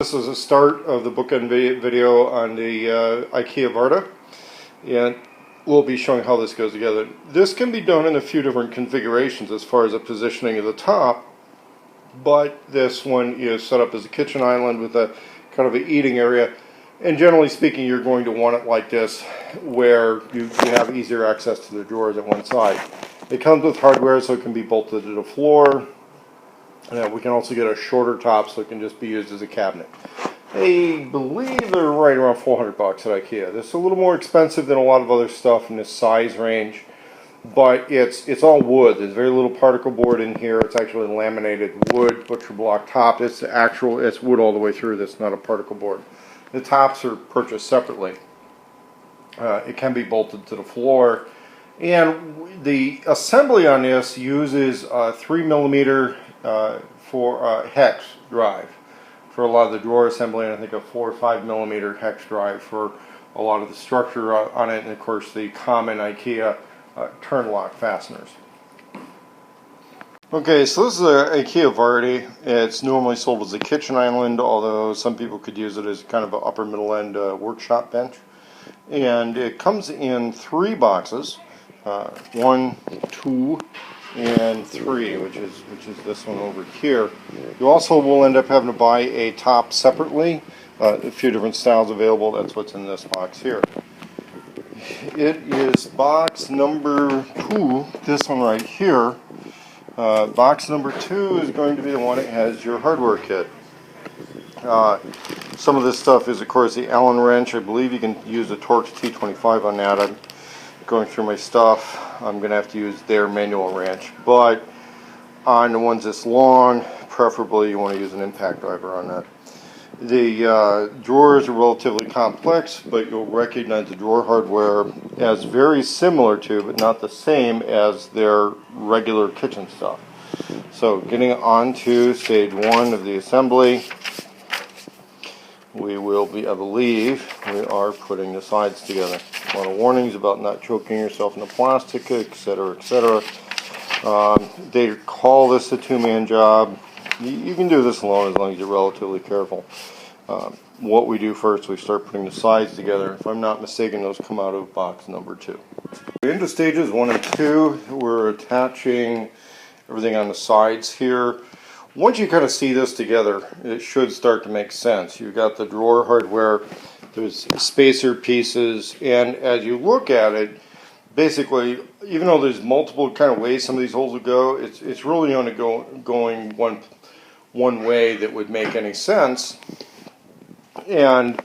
This is the start of the bookend video on the Ikea Varde, and we'll be showing how this goes together. This can be done in a few different configurations as far as the positioning of the top, but this one is set up as a kitchen island with a kind of an eating area, and generally speaking you're going to want it like this where you have easier access to the drawers at one side. It comes with hardware so it can be bolted to the floor. We can also get a shorter top so it can just be used as a cabinet. I believe they're right around $400 at Ikea. This is a little more expensive than a lot of other stuff in this size range, but it's all wood. There's very little particle board in here. It's actually laminated wood, butcher block top. It's wood all the way through. That's not a particle board. The tops are purchased separately. It can be bolted to the floor, and the assembly on this uses a 3mm for hex drive for a lot of the drawer assembly, and I think a 4 or 5mm hex drive for a lot of the structure on it, and of course the common Ikea turn lock fasteners. Okay, so this is a Ikea Varde. It's normally sold as a kitchen island, although some people could use it as kind of an upper middle end workshop bench. And it comes in 3 boxes, 1, 2, and 3, which is this one over here. You also will end up having to buy a top separately. A few different styles available. That's what's in this box here. It is box number 2, this one right here. Box number 2 is going to be the one that has your hardware kit. Some of this stuff is, of course, the Allen wrench. I believe you can use a Torx T25 on that. I'm going through my stuff. I'm going to have to use their manual wrench, but on the ones that's long, preferably you want to use an impact driver on that. The drawers are relatively complex, but you'll recognize the drawer hardware as very similar to, but not the same as, their regular kitchen stuff. So getting on to stage 1 of the assembly, we will be, I believe, we are putting the sides together. A lot of warnings about not choking yourself in the plastic, etc., etc. They call this a 2-man job. You can do this alone as long as you're relatively careful. What we do first, we start putting the sides together. If I'm not mistaken, those come out of box number 2. Into stages 1 and 2, we're attaching everything on the sides here. Once you kind of see this together, it should start to make sense. You've got the drawer hardware, there's spacer pieces, and as you look at it, basically, even though there's multiple kind of ways some of these holes would go, it's really only going one way that would make any sense. And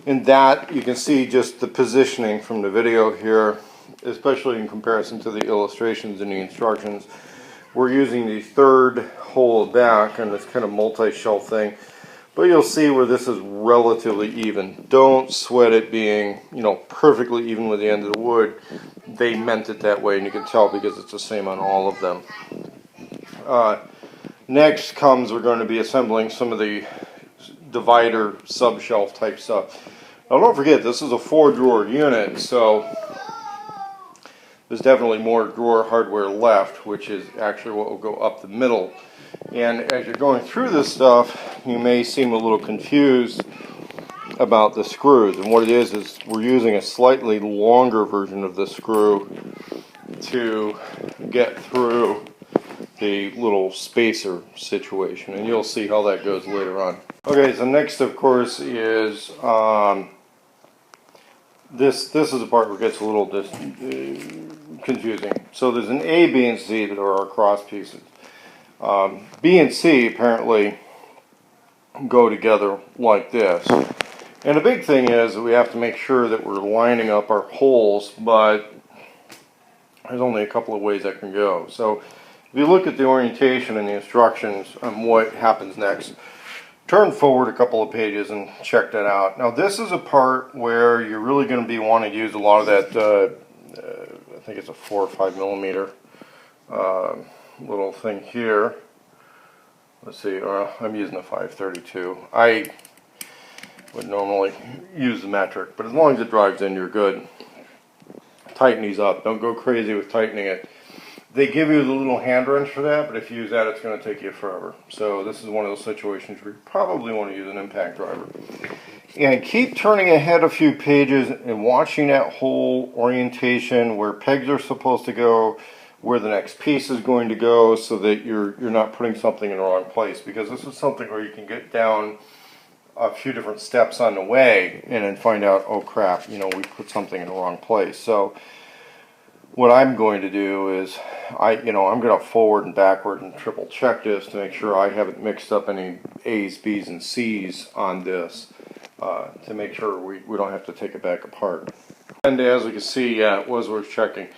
in that, you can see just the positioning from the video here, especially in comparison to the illustrations and the instructions. We're using the 3rd hole back on this kind of multi-shelf thing, but you'll see where this is relatively even. Don't sweat it being, perfectly even with the end of the wood. They meant it that way, and you can tell because it's the same on all of them. Next comes, we're going to be assembling some of the divider sub-shelf type stuff. Now don't forget, this is a 4-drawer unit, so there's definitely more drawer hardware left, which is actually what will go up the middle. And as you're going through this stuff, you may seem a little confused about the screws. And what it is we're using a slightly longer version of the screw to get through the little spacer situation. And you'll see how that goes later on. Okay, so next, of course, is this is the part where it gets a little confusing. So there's an A, B, and C that are our cross pieces. B and C apparently go together like this. And the big thing is that we have to make sure that we're lining up our holes, but there's only a couple of ways that can go. So if you look at the orientation and the instructions on what happens next, turn forward a couple of pages and check that out. Now this is a part where you're really going to be wanting to use a lot of that, I think it's a 4 or 5mm little thing here. Let's see, I'm using a 532. I would normally use the metric, but as long as it drives in, you're good. Tighten these up. Don't go crazy with tightening it. They give you the little hand wrench for that, but if you use that, it's going to take you forever. So this is one of those situations where you probably want to use an impact driver. And keep turning ahead a few pages and watching that whole orientation, where pegs are supposed to go, where the next piece is going to go, so that you're not putting something in the wrong place. Because this is something where you can get down a few different steps on the way and then find out, oh crap, we put something in the wrong place. So what I'm going to do is I'm going to forward and backward and triple check this to make sure I haven't mixed up any A's, B's, and C's on this, to make sure we don't have to take it back apart. And as you can see, yeah, it was worth checking.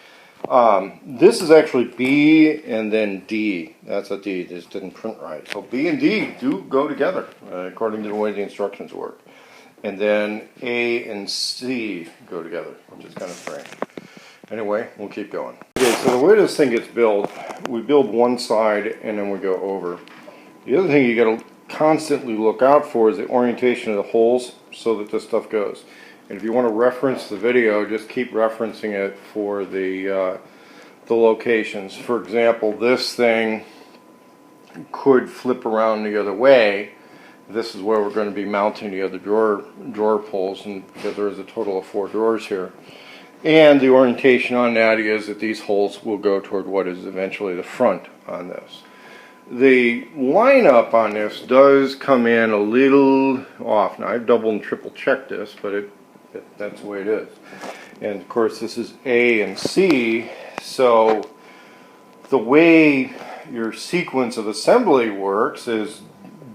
This is actually B and then D. That's a D, this didn't print right. So B and D do go together, according to the way the instructions work. And then A and C go together, which is kind of strange. Anyway, we'll keep going. Okay, so the way this thing gets built, we build one side and then we go over. The other thing you got to constantly look out for is the orientation of the holes so that this stuff goes. And if you want to reference the video, just keep referencing it for the locations. For example, this thing could flip around the other way. This is where we're going to be mounting the other drawer pulls, and because there is a total of 4 drawers here. And the orientation on that is that these holes will go toward what is eventually the front on this. The lineup on this does come in a little off. Now I've double and triple checked this, but that's the way it is. And of course this is A and C, so the way your sequence of assembly works is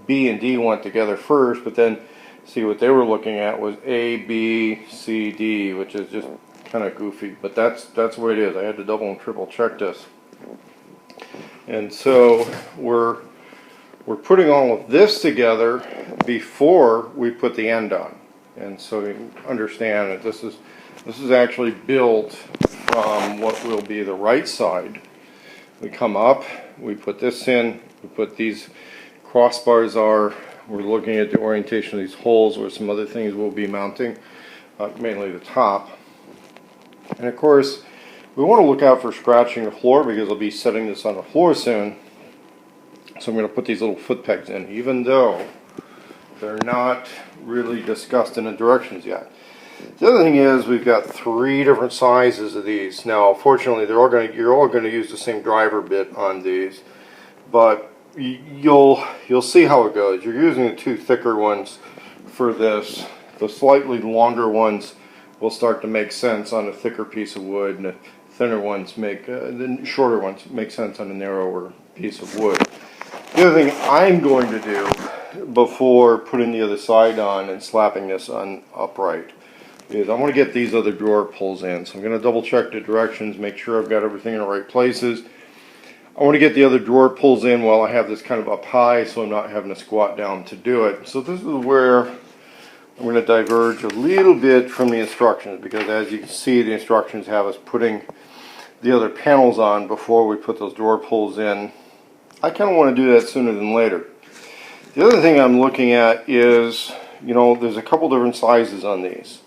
B and D went together first, but then see what they were looking at was A, B, C, D, which is just kind of goofy, but that's the way it is. I had to double and triple check this. And so we're putting all of this together before we put the end on. And so you understand that this is actually built from what will be the right side. We come up, we put this in, we put these crossbars are, we're looking at the orientation of these holes where some other things we'll be mounting, mainly the top. And of course, we want to look out for scratching the floor because I'll be setting this on the floor soon. So I'm going to put these little foot pegs in, even though they're not really discussed in the directions yet. The other thing is we've got 3 different sizes of these. Now, fortunately, you're all going to use the same driver bit on these, but you'll see how it goes. You're using the 2 thicker ones for this. The slightly longer ones will start to make sense on a thicker piece of wood, and the thinner ones the shorter ones make sense on a narrower piece of wood. The other thing I'm going to do before putting the other side on and slapping this on upright is I want to get these other drawer pulls in. So I'm going to double check the directions, make sure I've got everything in the right places. I want to get the other drawer pulls in while I have this kind of up high, so I'm not having to squat down to do it. So this is where I'm going to diverge a little bit from the instructions, because as you can see, the instructions have us putting the other panels on before we put those drawer pulls in. I kind of want to do that sooner than later. The other thing I'm looking at is, there's a couple different sizes on these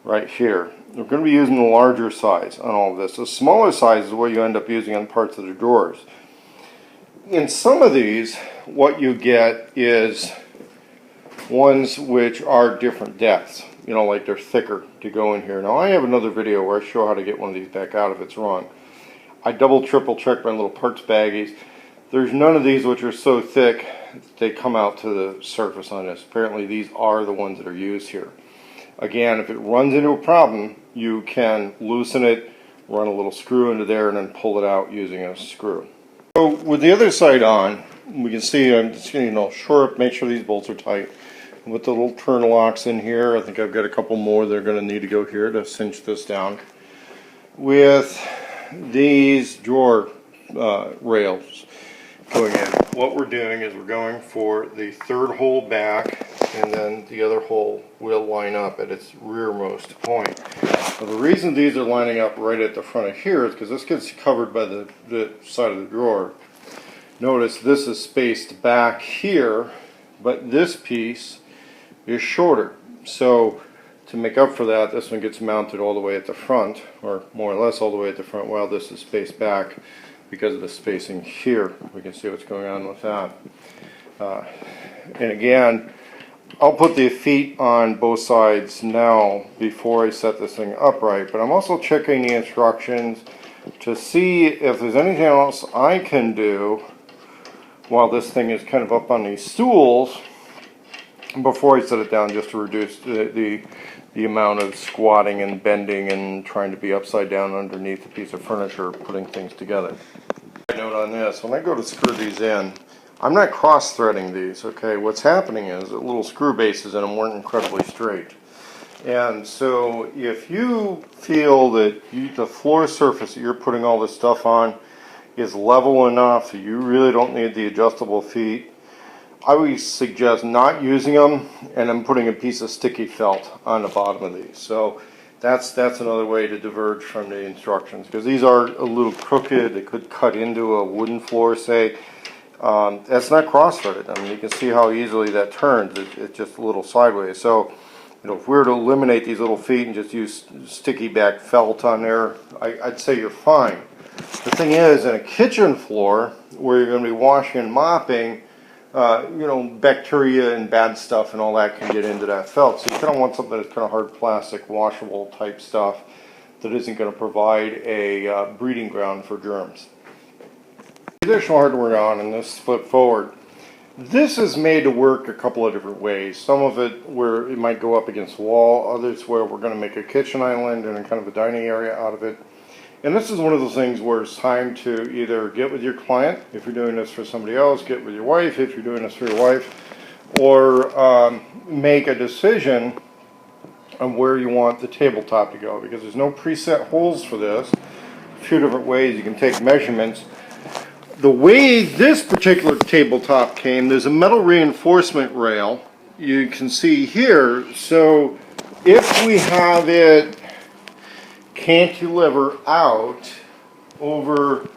right here. We're going to be using the larger size on all of this. The smaller size is what you end up using on parts of the drawers. In some of these, what you get is ones which are different depths, like they're thicker to go in here. Now I have another video where I show how to get one of these back out if it's wrong. I double triple check my little parts baggies. There's none of these which are so thick they come out to the surface on this. Apparently these are the ones that are used here. Again, if it runs into a problem, you can loosen it, run a little screw into there, and then pull it out using a screw. So with the other side on, we can see I'm just going to shore up, make sure these bolts are tight. With the little turn locks in here, I think I've got a couple more that are going to need to go here to cinch this down. With these drawer rails going in, what we're doing is we're going for the 3rd hole back, and then the other hole will line up at its rearmost point. Now, the reason these are lining up right at the front of here is because this gets covered by the side of the drawer. Notice this is spaced back here, but this piece is shorter. So to make up for that, this one gets mounted all the way at the front, or more or less all the way at the front, while this is spaced back because of the spacing here. We can see what's going on with that. And again, I'll put the feet on both sides now before I set this thing upright, but I'm also checking the instructions to see if there's anything else I can do while this thing is kind of up on these stools before I set it down, just to reduce the amount of squatting and bending and trying to be upside down underneath a piece of furniture, putting things together. Note on this, when I go to screw these in, I'm not cross-threading these, okay? What's happening is that little screw bases in them weren't incredibly straight. And so if you feel that the floor surface that you're putting all this stuff on is level enough that you really don't need the adjustable feet, I would suggest not using them and then putting a piece of sticky felt on the bottom of these. So that's another way to diverge from the instructions, because these are a little crooked. They could cut into a wooden floor, say. That's not cross-threaded. I mean, you can see how easily that turns. It's just a little sideways. So, you know, if we were to eliminate these little feet and just use sticky back felt on there, I'd say you're fine. The thing is, in a kitchen floor where you're going to be washing and mopping, you know, bacteria and bad stuff and all that can get into that felt. So you kind of want something that's kind of hard plastic, washable type stuff that isn't going to provide a breeding ground for germs. Additional hardware on, and this flip forward. This is made to work a couple of different ways. Some of it where it might go up against the wall, others where we're going to make a kitchen island and kind of a dining area out of it. And this is one of those things where it's time to either get with your client, if you're doing this for somebody else, get with your wife, if you're doing this for your wife, or make a decision on where you want the tabletop to go, because there's no preset holes for this. A few different ways you can take measurements. The way this particular tabletop came, there's a metal reinforcement rail you can see here. So if we have it cantilever out over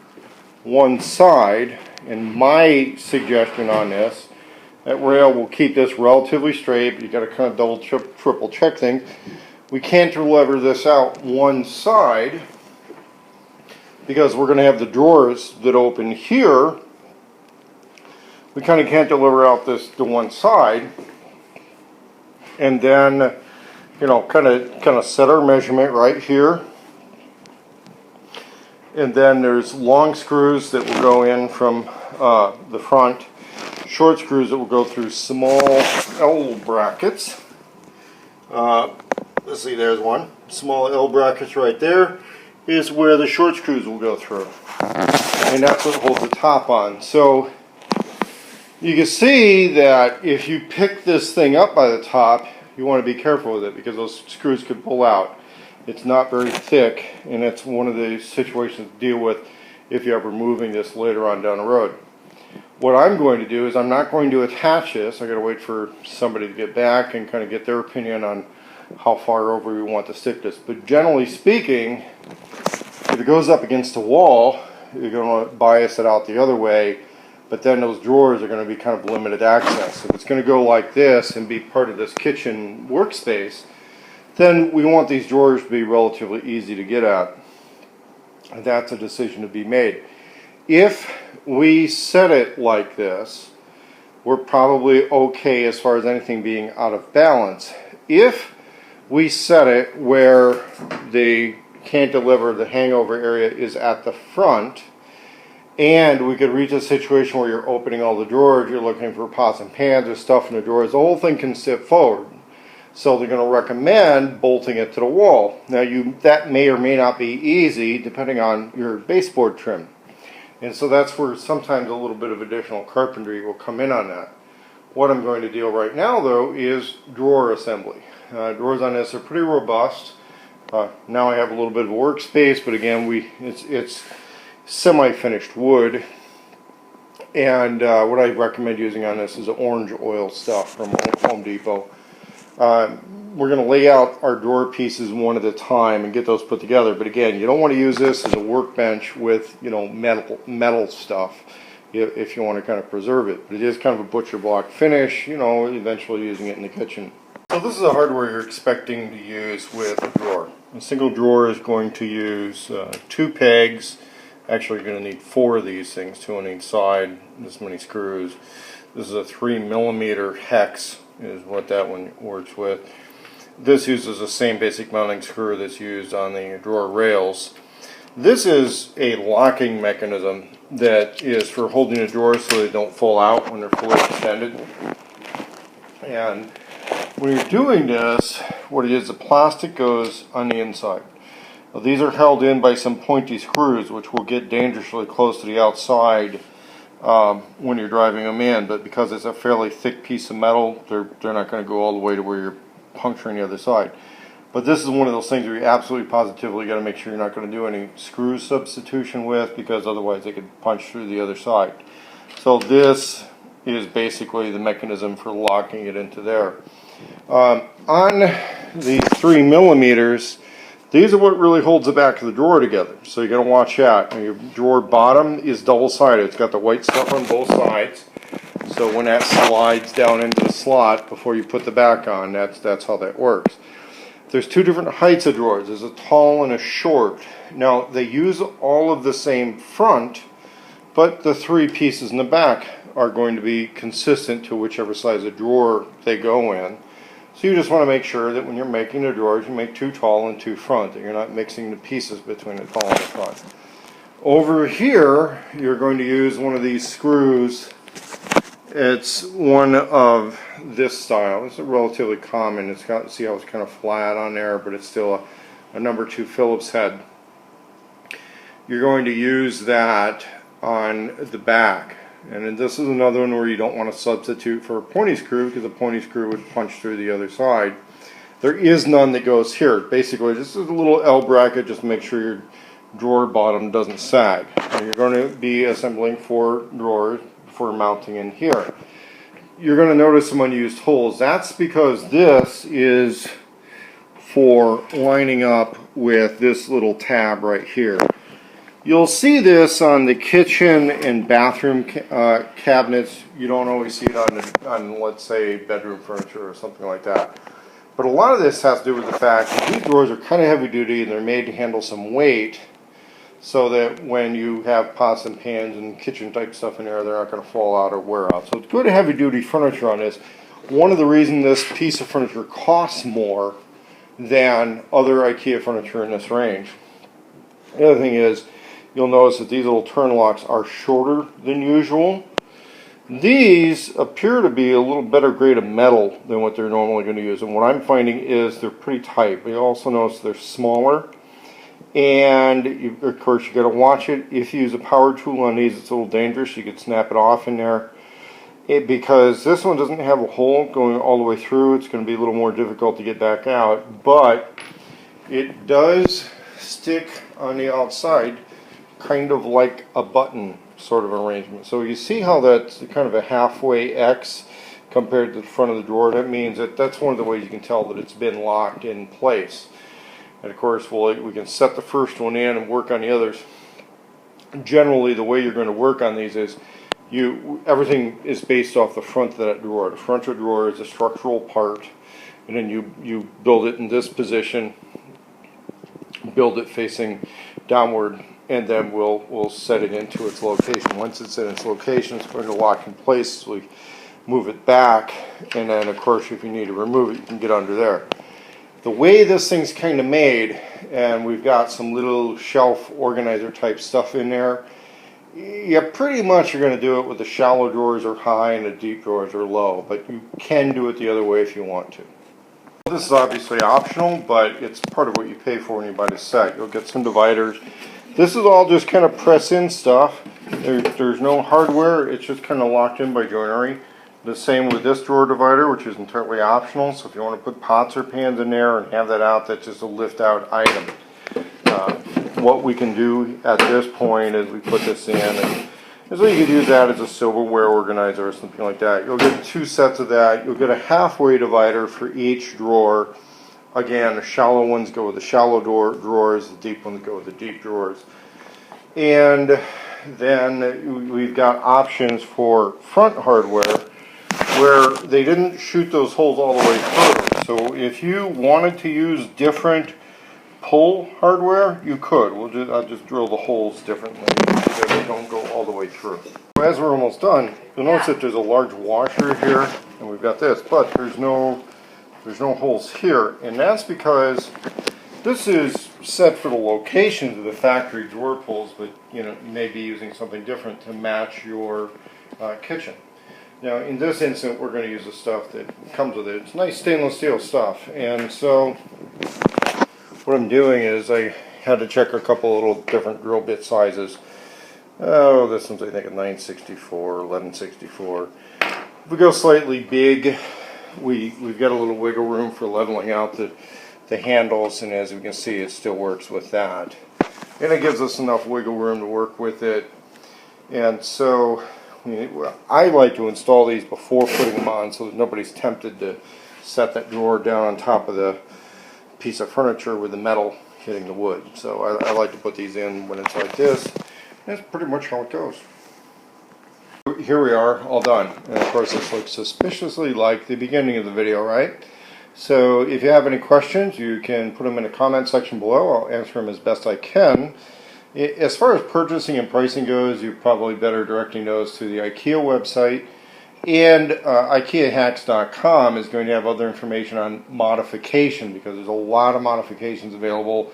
one side, and my suggestion on this, that rail will keep this relatively straight. You got to kind of double, triple check things. We cantilever this out one side, because we're going to have the drawers that open here. We kind of cantilever out this to one side, and then, you know, kind of set our measurement right here. And then there's long screws that will go in from the front, short screws that will go through small L brackets. Let's see, there's one. Small L brackets right there is where the short screws will go through. And that's what holds the top on. So you can see that if you pick this thing up by the top, you want to be careful with it, because those screws could pull out. It's not very thick, and it's one of the situations to deal with if you're ever moving this later on down the road. What I'm going to do is I'm not going to attach this. I got to wait for somebody to get back and kind of get their opinion on how far over we want to stick this. But generally speaking, if it goes up against the wall, you're going to bias it out the other way, but then those drawers are going to be kind of limited access. If it's going to go like this and be part of this kitchen workspace, then we want these drawers to be relatively easy to get at. And that's a decision to be made. If we set it like this, we're probably okay as far as anything being out of balance. If we set it where the cantilever, the hangover area, is at the front, and we could reach a situation where you're opening all the drawers, you're looking for pots and pans or stuff in the drawers, the whole thing can sit forward. So they're going to recommend bolting it to the wall. Now that may or may not be easy depending on your baseboard trim. And so that's where sometimes a little bit of additional carpentry will come in on that. What I'm going to deal right now, though, is drawer assembly. Drawers on this are pretty robust. Now I have a little bit of workspace, but again, it's semi-finished wood. And what I recommend using on this is orange oil stuff from Home Depot. We're going to lay out our drawer pieces one at a time and get those put together. But again, you don't want to use this as a workbench with, you know, metal stuff if you want to kind of preserve it. But it is kind of a butcher block finish, you know, eventually using it in the kitchen. So this is the hardware you're expecting to use with a drawer. A single drawer is going to use 2 pegs Actually, you're going to need 4 of these things, 2 on each side, this many screws. This is a 3mm hex is what that one works with. This uses the same basic mounting screw that's used on the drawer rails. This is a locking mechanism that is for holding the drawers so they don't fall out when they're fully extended. And when you're doing this, what it is, the plastic goes on the inside. Now, these are held in by some pointy screws, which will get dangerously close to the outside when you're driving them in. But because it's a fairly thick piece of metal, they're not going to go all the way to where you're puncturing the other side. But this is one of those things where you absolutely positively got to make sure you're not going to do any screw substitution with, because otherwise they could punch through the other side. So this is basically the mechanism for locking it into there. On the 3mm, these are what really holds the back of the drawer together. So you got to watch out. Your drawer bottom is double-sided. It's got the white stuff on both sides. So when that slides down into the slot before you put the back on, that's how that works. There's 2 different heights of drawers. There's a tall and a short. Now, they use all of the same front, but the 3 pieces in the back are going to be consistent to whichever size of drawer they go in. So you just want to make sure that when you're making the drawers, you make 2 tall and 2 front, that you're not mixing the pieces between the tall and the front. Over here, you're going to use one of these screws. It's one of this style. It's a relatively common. It's got, see how it's kind of flat on there, but it's still a number 2 Phillips head. You're going to use that on the back. And then this is another one where you don't want to substitute for a pointy screw, because a pointy screw would punch through the other side. There is none that goes here. Basically, this is a little L bracket just to make sure your drawer bottom doesn't sag. And you're going to be assembling 4 drawers for mounting in here. You're going to notice some unused holes. That's because this is for lining up with this little tab right here. You'll see this on the kitchen and bathroom cabinets. You don't always see it on, let's say, bedroom furniture or something like that. But a lot of this has to do with the fact that these drawers are kind of heavy duty and they're made to handle some weight, so that when you have pots and pans and kitchen type stuff in there, they're not going to fall out or wear out. So it's good heavy duty furniture on this. One of the reasons this piece of furniture costs more than other Ikea furniture in this range. The other thing is, you'll notice that these little turn locks are shorter than usual. These appear to be a little better grade of metal than what they're normally going to use. And what I'm finding is they're pretty tight. But you also notice they're smaller. And of course you got to watch it. If you use a power tool on these, it's a little dangerous. You could snap it off in there. Because this one doesn't have a hole going all the way through, it's going to be a little more difficult to get back out. But it does stick on the outside, kind of like a button sort of arrangement. So you see how that's kind of a halfway X compared to the front of the drawer. That means that that's one of the ways you can tell that it's been locked in place. And of course, we can set the first one in and work on the others. Generally, the way you're going to work on these is everything is based off the front of that drawer. The front of the drawer is a structural part, and then you build it in this position, build it facing downward, and then we'll set it into its location. Once it's in its location, it's going to lock in place. So we move it back, and then of course, if you need to remove it, you can get under there. The way this thing's kind of made, and we've got some little shelf organizer type stuff in there, you pretty much are going to do it with the shallow drawers are high and the deep drawers are low, but you can do it the other way if you want to. This is obviously optional, but it's part of what you pay for when you buy the set. You'll get some dividers. This is all just kind of press-in stuff. There's no hardware, it's just kind of locked in by joinery. The same with this drawer divider, which is entirely optional. So if you want to put pots or pans in there and have that out, that's just a lift-out item. What we can do at this point is we put this in, and so you could use that as a silverware organizer or something like that. You'll get 2 sets of that. You'll get a halfway divider for each drawer. Again, the shallow ones go with the shallow drawers, the deep ones go with the deep drawers. And then we've got options for front hardware, where they didn't shoot those holes all the way through. So if you wanted to use different pull hardware, you could. I'll just drill the holes differently so they don't go all the way through. As we're almost done, you'll notice that there's a large washer here, and we've got this, but there's no holes here, and that's because this is set for the locations of the factory drawer pulls, but you may be using something different to match your kitchen. Now, in this instance, we're going to use the stuff that comes with it. It's nice stainless steel stuff, and so what I'm doing is I had to check a couple little different drill bit sizes. Oh, this one's I think a 964, 1164. If we go slightly big, we've got a little wiggle room for leveling out the handles, and as we can see, it still works with that. And it gives us enough wiggle room to work with it. And so I like to install these before putting them on so that nobody's tempted to set that drawer down on top of the piece of furniture with the metal hitting the wood. So I like to put these in when it's like this. That's pretty much how it goes. Here we are, all done. And of course this looks suspiciously like the beginning of the video, right? So if you have any questions, you can put them in the comment section below. I'll answer them as best I can. As far as purchasing and pricing goes, you're probably better directing those to the Ikea website. And IkeaHacks.com is going to have other information on modification, because there's a lot of modifications available.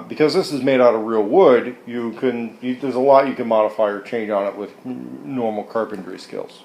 Because this is made out of real wood, there's a lot you can modify or change on it with normal carpentry skills.